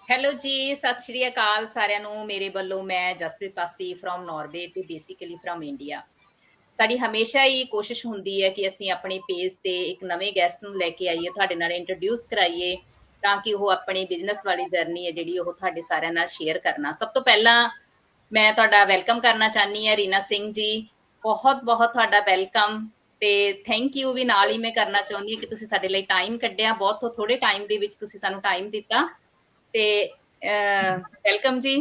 Hello ਜੀ, ਸਤਿ ਸ਼੍ਰੀ ਅਕਾਲ ਸਾਰਿਆਂ ਨੂੰ। ਮੇਰੇ ਵੱਲੋਂ ਮੈਂ ਜਸਪ੍ਰੀਤ ਪਾਸੀ ਫਰੋਮ ਨਾਰਵੇ ਤੇ ਬੇਸਿਕਲੀ ਫਰੋਮ ਇੰਡੀਆ। ਸਾਡੀ ਹਮੇਸ਼ਾ ਹੀ ਕੋਸ਼ਿਸ਼ ਹੁੰਦੀ ਹੈ ਕਿ ਅਸੀਂ ਆਪਣੇ ਪੇਜ ਤੇ ਇੱਕ ਨਵੇਂ ਗੈਸਟ ਨੂੰ ਲੈ ਕੇ ਆਈਏ, ਤੁਹਾਡੇ ਨਾਲ ਇੰਟਰੋਡਿਊਸ ਕਰਾਈਏ ਤਾਂ ਕਿ ਉਹ ਆਪਣੀ ਬਿਜ਼ਨਸ ਵਾਲੀ ਜਰਨੀ ਹੈ ਜਿਹੜੀ ਉਹ ਤੁਹਾਡੇ ਸਾਰਿਆਂ ਨਾਲ ਸ਼ੇਅਰ ਕਰਨਾ। ਸਭ ਤੋਂ ਪਹਿਲਾਂ ਮੈਂ ਤੁਹਾਡਾ ਵੈਲਕਮ ਕਰਨਾ ਚਾਹਨੀ ਹਾਂ ਰੀਨਾ ਸਿੰਘ ਜੀ। ਬਹੁਤ ਬਹੁਤ ਤੁਹਾਡਾ ਵੈਲਕਮ ਤੇ ਥੈਂਕ ਯੂ ਵੀ ਨਾਲ ਹੀ ਮੈਂ ਕਰਨਾ ਚਾਹੁੰਦੀ ਹਾਂ ਕਿ ਤੁਸੀਂ ਸਾਡੇ ਲਈ ਟਾਈਮ ਕੱਢਿਆ। ਬਹੁਤ ਥੋੜੇ ਟਾਈਮ ਦੇ ਵਿੱਚ ਤੁਸੀਂ ਸਾਨੂੰ ਟਾਈਮ ਦਿੱਤਾ ਤੇ वेलकम जी।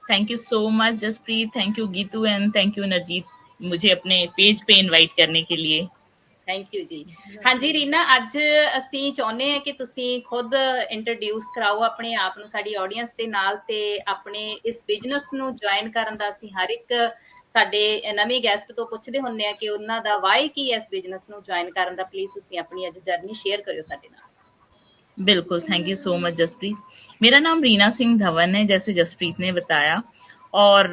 Thank you so much Jaspreet, thank you Geetu and thank you Narjeet मुझे अपने पेज पे इनवाइट करने के लिए। थैंक यू जी। हाँ जी रीना, अज असी चाहुंदे हैं कि तुसी खुद इंट्रोड्यूस कराओ अपने आप नूं साडी ऑडियंस दे नाल ते अपने इस बिजनेस नूं ज्वाइन करन दा असी हर एक साडे नवे गैस्ट तो पुछदे हुंदे आ कि उन्हां दा वाई की है इस बिजनेस नूं ज्वाइन करन दा। प्लीज तुसी अपनी अज जर्नी शेयर करियो साडे नाल। बिल्कुल, thank you so much Jaspreet. मेरा नाम रीना सिंह धवन है, जैसे जसप्रीत ने बताया। और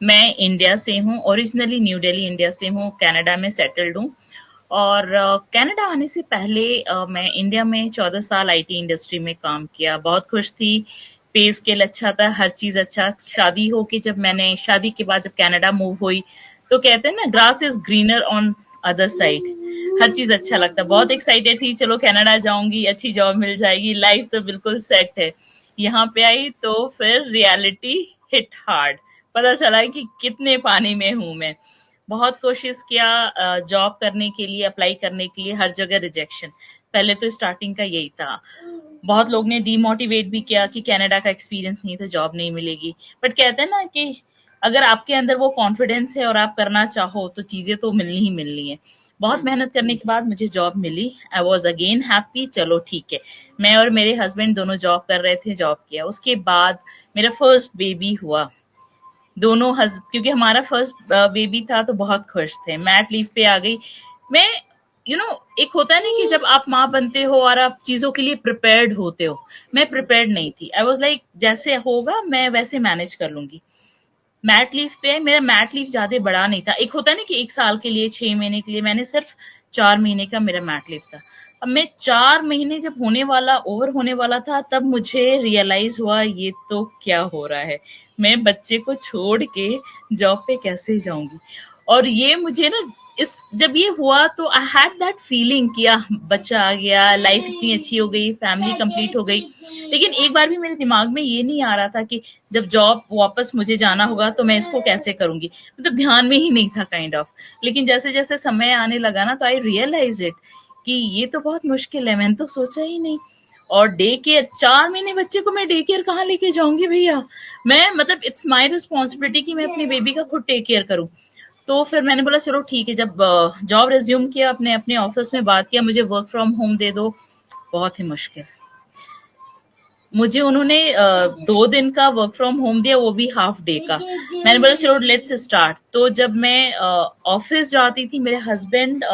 मैं इंडिया से हूँ, ओरिजिनली न्यू दिल्ली इंडिया से हूँ, कनाडा में सेटल्ड हूँ। और कनाडा आने से पहले मैं इंडिया में 14 साल आईटी इंडस्ट्री में काम किया। बहुत खुश थी, पे स्केल अच्छा था, हर चीज अच्छा। शादी हो के जब मैंने शादी के बाद जब कनाडा मूव हुई तो कहते हैं ना, grass is greener on other side. हर चीज अच्छा लगता, बहुत एक्साइटेड थी, चलो कनाडा जाऊंगी, अच्छी जॉब मिल जाएगी, लाइफ तो बिल्कुल सेट है। यहाँ पे आई तो फिर रियलिटी हिट हार्ड। पता चला कि कितने पानी में हूं मैं। बहुत कोशिश किया जॉब करने के लिए, अप्लाई करने के लिए, हर जगह रिजेक्शन। पहले तो स्टार्टिंग का यही था। बहुत लोग ने डीमोटिवेट भी किया कि कनाडा का एक्सपीरियंस नहीं तो जॉब नहीं मिलेगी। बट कहते हैं ना कि अगर आपके अंदर वो कॉन्फिडेंस है और आप करना चाहो तो चीजें तो मिलनी ही मिलनी है। बहुत मेहनत करने के बाद मुझे जॉब मिली। आई वॉज अगेन हैप्पी, चलो ठीक है। मैं और मेरे हस्बैंड दोनों जॉब कर रहे थे, जॉब किया। उसके बाद मेरा फर्स्ट बेबी हुआ। क्योंकि हमारा फर्स्ट बेबी था तो बहुत खुश थे। मैट लीव पे आ गई मैं। एक होता है ना कि जब आप माँ बनते हो और आप चीजों के लिए प्रिपेयर्ड होते हो, मैं प्रिपेयर्ड नहीं थी। आई वॉज लाइक जैसे होगा मैं वैसे मैनेज कर लूंगी। मैट लीव पे मेरा मैट लीव ज्यादा बड़ा नहीं था। एक होता है ना कि 1 साल के लिए, 6 महीने के लिए, मैंने सिर्फ 4 महीने का मेरा मैट लीव था। अब मैं 4 महीने जब ओवर होने वाला था, तब मुझे रियलाइज हुआ ये तो क्या हो रहा है। मैं बच्चे को छोड़ के जॉब पे कैसे जाऊंगी। और ये मुझे ना, इस जब ये हुआ तो आई हैड दैट फीलिंग कि बच्चा आ गया, लाइफ इतनी अच्छी हो गई, फैमिली कंप्लीट हो गई। लेकिन एक बार भी मेरे दिमाग में ये नहीं आ रहा था कि जब जॉब वापस मुझे जाना होगा तो मैं इसको कैसे करूंगी। मतलब ध्यान में ही नहीं था काइंड ऑफ। लेकिन जैसे जैसे समय आने लगा ना, तो आई रियलाइज इट कि ये तो बहुत मुश्किल है, मैंने तो सोचा ही नहीं। और डे केयर, 4 महीने बच्चे को मैं डे केयर कहाँ लेके जाऊंगी भैया। मैं मतलब इट्स माय रिस्पॉन्सिबिलिटी कि मैं अपने बेबी का खुद टेक केयर करूं। तो फिर मैंने बोला चलो ठीक है। जब जॉब रिज्यूम किया, अपने अपने ऑफिस में बात किया, मुझे वर्क फ्रॉम होम दे दो। बहुत ही मुश्किल। मुझे उन्होंने 2 दिन का वर्क फ्रॉम होम दिया, वो भी हाफ डे का। मैंने बोला चलो लेट्स स्टार्ट। तो जब मैं ऑफिस जाती थी, मेरे हस्बैंड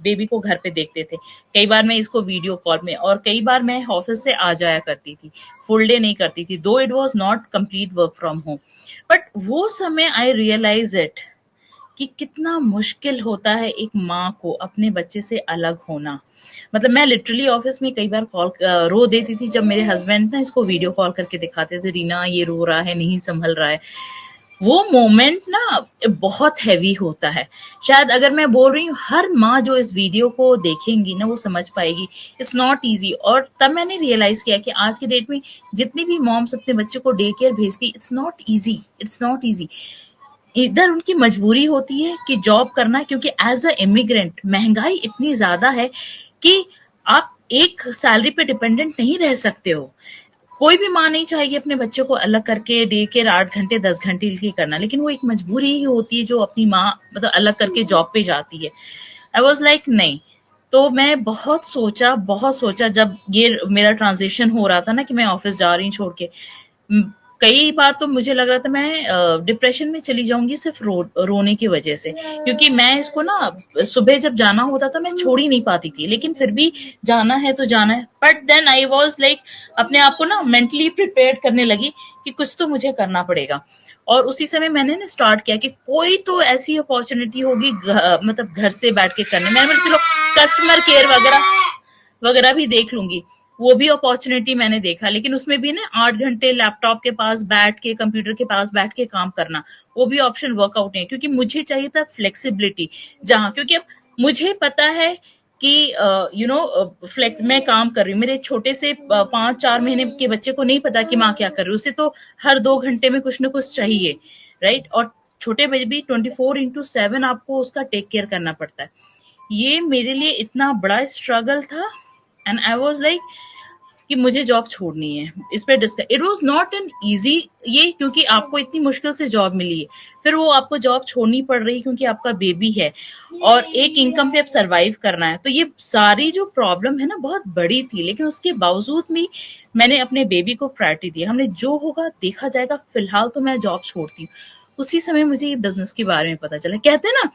बेबी को घर पे देखते थे। कई बार मैं इसको वीडियो कॉल में, और कई बार मैं ऑफिस से आ जाया करती थी। फुल डे नहीं करती थी, दो it was not complete work from home. But वो समय आई रियलाइज इट कि कितना मुश्किल होता है एक माँ को अपने बच्चे से अलग होना। मतलब मैं लिटरली ऑफिस में कई बार रो देती थी जब मेरे हस्बैंड ना इसको वीडियो कॉल करके दिखाते थे, रीना ये रो रहा है, नहीं संभल रहा है। वो मोमेंट ना बहुत हैवी होता है। शायद अगर मैं बोल रही हूँ, हर माँ जो इस वीडियो को देखेंगी ना वो समझ पाएगी इट्स नॉट इजी। और तब मैंने रियलाइज किया कि आज के डेट में जितनी भी मॉम्स अपने बच्चे को डे केयर भेजती, it's not easy, it's not easy. इधर उनकी मजबूरी होती है कि जॉब करना, क्योंकि एज अ इमिग्रेंट महंगाई इतनी ज्यादा है कि आप एक सैलरी पे डिपेंडेंट नहीं रह सकते हो। कोई भी माँ नहीं चाहेगी अपने बच्चों को अलग करके डे केयर 8 घंटे 10 घंटे की करना, लेकिन वो एक मजबूरी ही होती है जो अपनी माँ मतलब अलग करके जॉब पे जाती है। आई वॉज लाइक नहीं। तो मैं बहुत सोचा जब ये मेरा ट्रांजिशन हो रहा था ना कि मैं ऑफिस जा रही हूँ छोड़ के। कई बार तो मुझे लग रहा था मैं डिप्रेशन में चली जाऊंगी सिर्फ रोने की वजह से, क्योंकि मैं इसको ना सुबह जब जाना होता था मैं छोड़ ही नहीं पाती थी, लेकिन फिर भी जाना है तो जाना है। But then I was like अपने आप को ना मेंटली प्रिपेयर करने लगी कि कुछ तो मुझे करना पड़ेगा। और उसी समय मैंने ना स्टार्ट किया कि कोई तो ऐसी अपॉर्चुनिटी होगी मतलब घर से बैठ के करने। मैंने बोला चलो कस्टमर केयर वगैरह वगैरह भी देख लूंगी। वो भी अपॉर्चुनिटी मैंने देखा, लेकिन उसमें भी ना 8 घंटे लैपटॉप के पास बैठ के, कंप्यूटर के पास बैठ के काम करना, वो भी ऑप्शन वर्कआउट नहीं है, क्योंकि मुझे चाहिए था फ्लेक्सिबिलिटी। जहां क्योंकि अब मुझे पता है कि फ्लेक्स मैं काम कर रही हूँ, मेरे छोटे से 5-4 महीने के बच्चे को नहीं पता कि माँ क्या कर रही है, उसे तो हर 2 घंटे में कुछ ना कुछ चाहिए, राइट। और छोटे बेबी 24/7 आपको उसका टेक केयर करना पड़ता है। ये मेरे लिए इतना बड़ा स्ट्रगल था, एंड आई वॉज लाइक कि मुझे जॉब छोड़नी है। इस पे discuss, it was not an easy, ये क्योंकि आपको इतनी मुश्किल से जॉब मिली है, फिर वो आपको जॉब छोड़नी पड़ रही है क्योंकि आपका बेबी है और एक इनकम पे अब सरवाइव करना है। तो ये सारी जो प्रॉब्लम है ना बहुत बड़ी थी, लेकिन उसके बावजूद भी मैंने अपने बेबी को प्रायोरिटी दी। हमने जो होगा देखा जाएगा, फिलहाल तो मैं जॉब छोड़ती हूँ। उसी समय मुझे ये बिजनेस के बारे में पता चला। कहते हैं ना,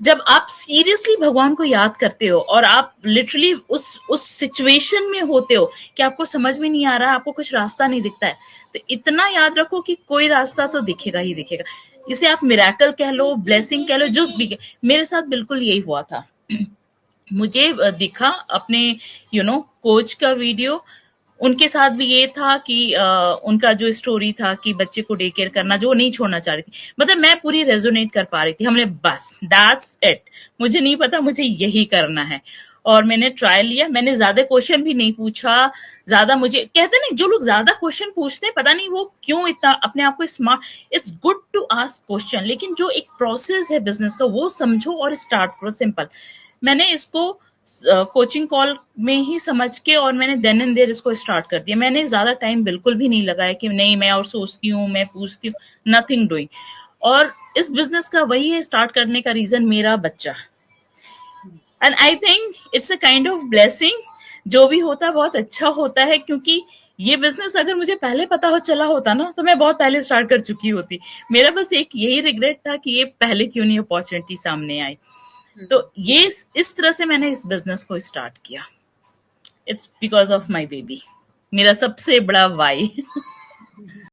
जब आप सीरियसली भगवान को याद करते हो और आप लिटरली उस सिचुएशन में होते हो कि आपको समझ में नहीं आ रहा, आपको कुछ रास्ता नहीं दिखता है, तो इतना याद रखो कि कोई रास्ता तो दिखेगा ही दिखेगा। इसे आप मिराकल कह लो, ब्लेसिंग कह लो, जो भी मेरे साथ बिल्कुल यही हुआ था। मुझे दिखा अपने कोच का वीडियो, उनके साथ भी ये था कि उनका जो स्टोरी था कि बच्चे को डे केयर करना जो वो नहीं छोड़ना चाह रही थी, मतलब मैं पूरी रेजोनेट कर पा रही थी। हमने बस दैट्स इट, मुझे नहीं पता, मुझे यही करना है। और मैंने ट्रायल लिया, मैंने ज्यादा क्वेश्चन भी नहीं पूछा। ज्यादा, मुझे कहते नहीं, जो लोग ज्यादा क्वेश्चन पूछते हैं पता नहीं वो क्यों इतना अपने आप को smart, it's good to ask question, लेकिन जो एक प्रोसेस है बिजनेस का वो समझो और स्टार्ट करो, सिंपल। मैंने इसको कोचिंग कॉल में ही समझ के और मैंने देन एंड देयर इसको स्टार्ट कर दिया। मैंने ज्यादा टाइम बिल्कुल भी नहीं लगाया कि नहीं मैं और सोचती हूँ, मैं पूछती हूँ, नथिंग डूइंग। और इस बिजनेस का वही है स्टार्ट करने का रीजन, मेरा बच्चा। And I think it's a kind of blessing. जो भी होता है बहुत अच्छा होता है, क्योंकि ये बिजनेस अगर मुझे पहले पता हो चला होता ना तो मैं बहुत पहले स्टार्ट कर चुकी होती। मेरा बस एक यही रिग्रेट था कि ये पहले क्यों नहीं अपॉर्चुनिटी सामने आई। तो ये इस तरह से मैंने इस बिजनेस को स्टार्ट किया। It's because of my baby, मेरा सबसे बड़ा वाई।